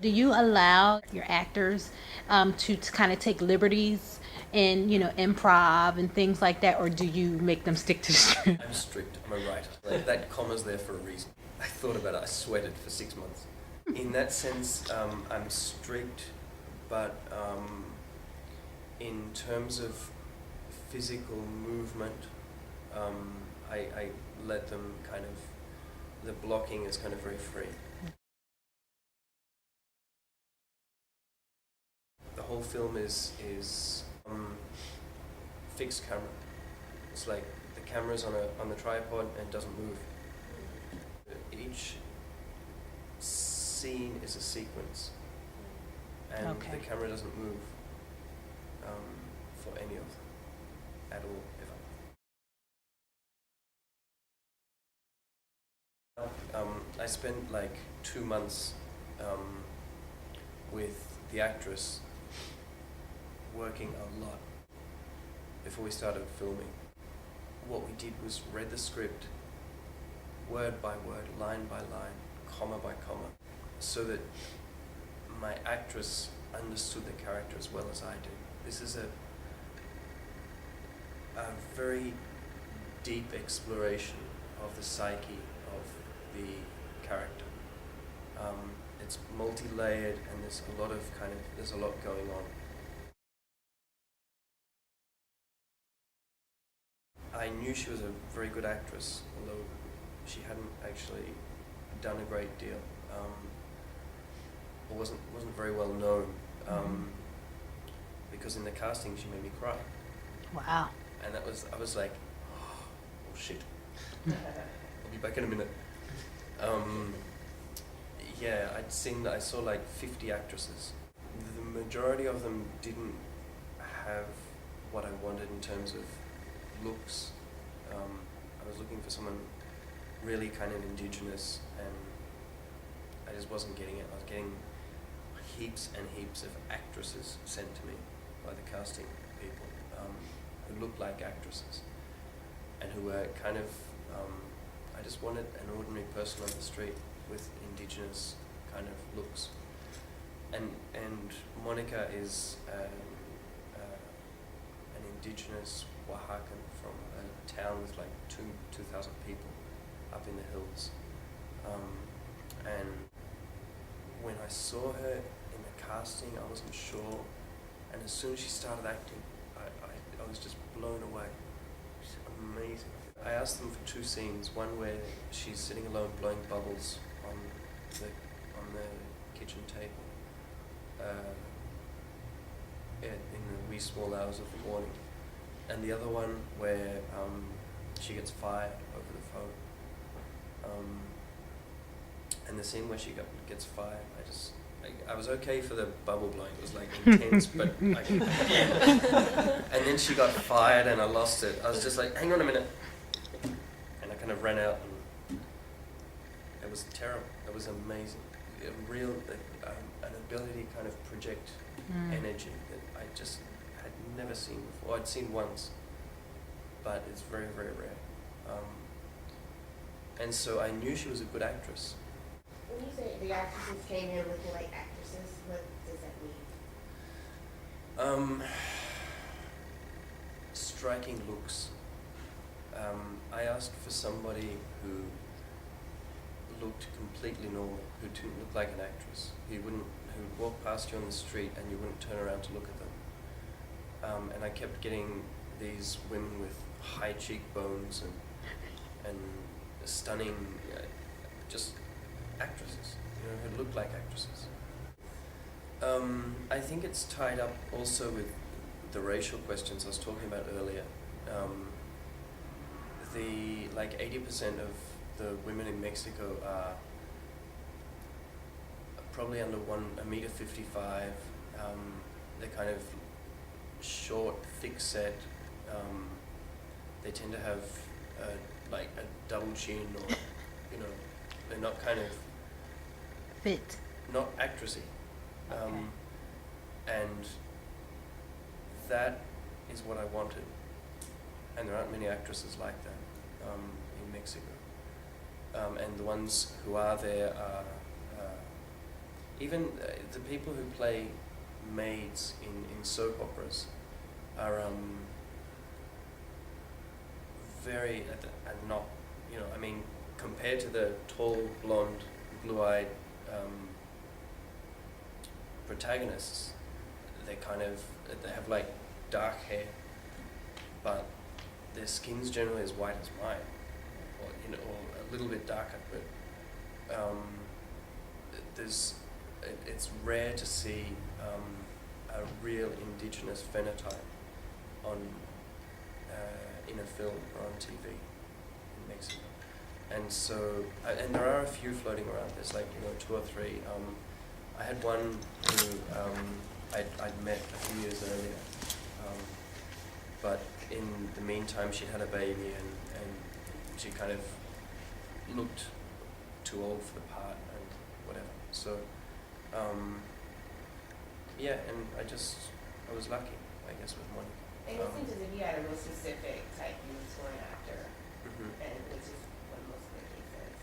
Do you allow your actors to kind of take liberties and, improv and things like that, or do you make them stick to the script? I'm strict. I'm a writer. Like, that comma's there for a reason. I thought about it. I sweated for 6 months. In that sense, I'm strict, but in terms of physical movement, I let them kind of, the blocking is kind of very free. The whole film is fixed camera. It's like the camera's on the tripod and doesn't move. Each scene is a sequence, and Okay. the camera doesn't move for any of them at all, ever. I spent like 2 months with the actress working a lot before we started filming. What we did was read the script word by word, line by line, comma by comma, so that my actress understood the character as well as I do. This is a very deep exploration of the psyche of the character. It's multi-layered, and there's a lot going on. I knew she was a very good actress, although she hadn't actually done a great deal, or wasn't very well known, because in the casting she made me cry, Wow. and I was like, oh shit, I'll be back in a minute. Yeah, I saw like 50 actresses. The majority of them didn't have what I wanted in terms of looks. I was looking for someone really kind of indigenous, and I just wasn't getting it. I was getting heaps and heaps of actresses sent to me by the casting people, who looked like actresses and who were kind of, I just wanted an ordinary person on the street with indigenous kind of looks. And Monica is an indigenous Oaxacan from a town with like 2,000 people up in the hills. And when I saw her in the casting, I wasn't sure. And as soon as she started acting, I was just blown away. She's amazing. I asked them for 2 scenes. One where she's sitting alone blowing bubbles on the kitchen table in the wee small hours of the morning, and the other one where she gets fired over the phone. And the scene where she gets fired, I was okay for the bubble blowing. It was like intense, but and then she got fired and I lost it. I was just like, hang on a minute, and I kind of ran out, and it was terrible. It was amazing. A real an ability to kind of project energy that I just had never seen before. I'd seen once, but it's very, very rare. And so I knew she was a good actress. When you say the actresses came in looking like actresses, what does that mean? Striking looks. I asked for somebody who looked completely normal, who didn't look like an actress, who would walk past you on the street and you wouldn't turn around to look at them. And I kept getting these women with high cheekbones and stunning, just actresses, who looked like actresses. I think it's tied up also with the racial questions I was talking about earlier. Like 80% of the women in Mexico are probably under 1.55 m. They're kind of short, thick set. They tend to have like a double chin, or they're not kind of Fit. not actressy. Okay. And that is what I wanted. And there aren't many actresses like that in Mexico. And the ones who are there are even the people who play maids in soap operas are very and not, you know, I mean, compared to the tall, blonde, blue-eyed protagonists, they have like dark hair, but their skin's generally as white as mine, or, you know, or a little bit darker. But it's rare to see a real indigenous phenotype on in a film or on TV in Mexico. And so, and there are a few floating around. There's like, you know, 2 or 3. I had one who I'd met a few years earlier, but in the meantime she'd had a baby and she kind of looked too old for the part and whatever. So, yeah, and I was lucky, I guess, with Monica. And it seems as if you had a real specific type you was for an actor, and which is what most of the cases.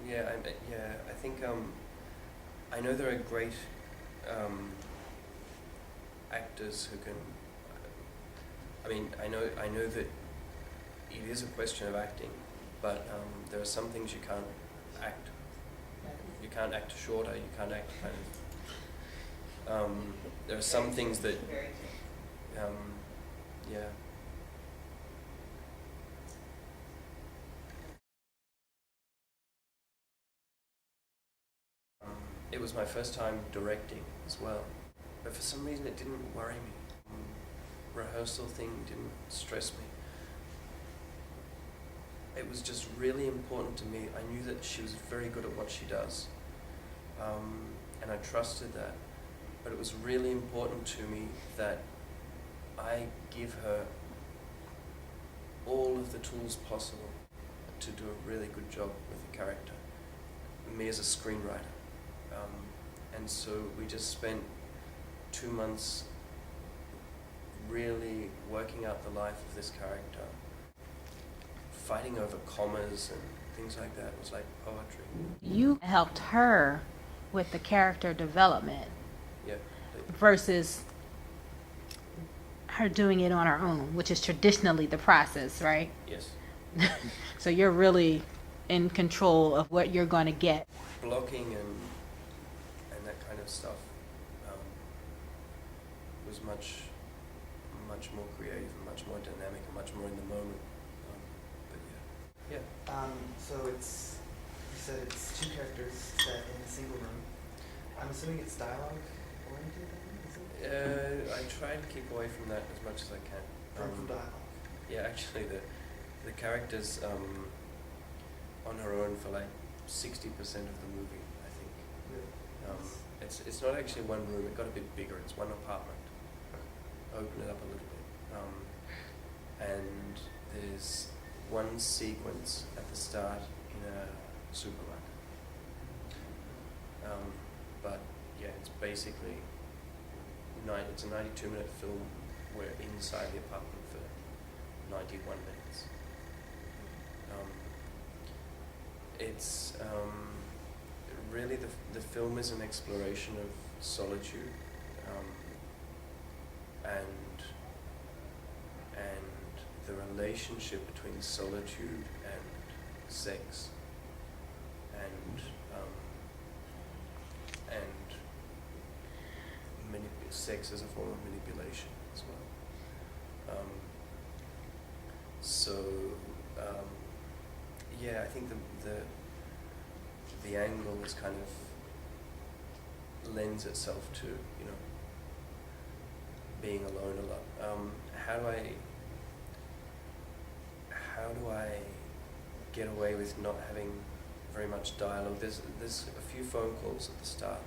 Yeah, I think I know there are great actors who can. I mean, I know that it is a question of acting, but there are some things you can't act. You can't act shorter. You can't act kind of. There are some things that. Very true. Yeah. It was my first time directing as well, but for some reason it didn't worry me. Rehearsal thing didn't stress me. It was just really important to me. I knew that she was very good at what she does, and I trusted that. But it was really important to me that I give her all of the tools possible to do a really good job with the character, me as a screenwriter. And so we just spent 2 months really working out the life of this character, fighting over commas and things like that. It was like poetry. You helped her with the character development. Yeah. Versus her doing it on her own, which is traditionally the process, right? Yes. So you're really in control of what you're going to get. Blocking and that kind of stuff was much more creative and much more dynamic and much more in the moment. But yeah. So you said it's 2 characters set in a single room. I'm assuming it's dialogue oriented then, is it? I try to keep away from that as much as I can. From dialogue. Yeah, actually the character's on her own for like 60% of the movie, I think. Really? It's not actually one room. It got a bit bigger. It's one apartment. Open it up a little bit, and there's one sequence at the start in a supermarket. But yeah, it's basically it's a 92-minute film. We're inside the apartment for 91 minutes. It's really the film is an exploration of solitude, and the relationship between solitude and sex, and sex as a form of manipulation as well. Yeah, I think the angle is kind of lends itself to, you know, being alone a lot. How do I get away with not having very much dialogue? There's a few phone calls at the start,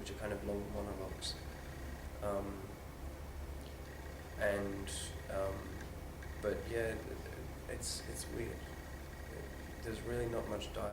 which are kind of long monologues, but yeah, it's weird. There's really not much dialogue.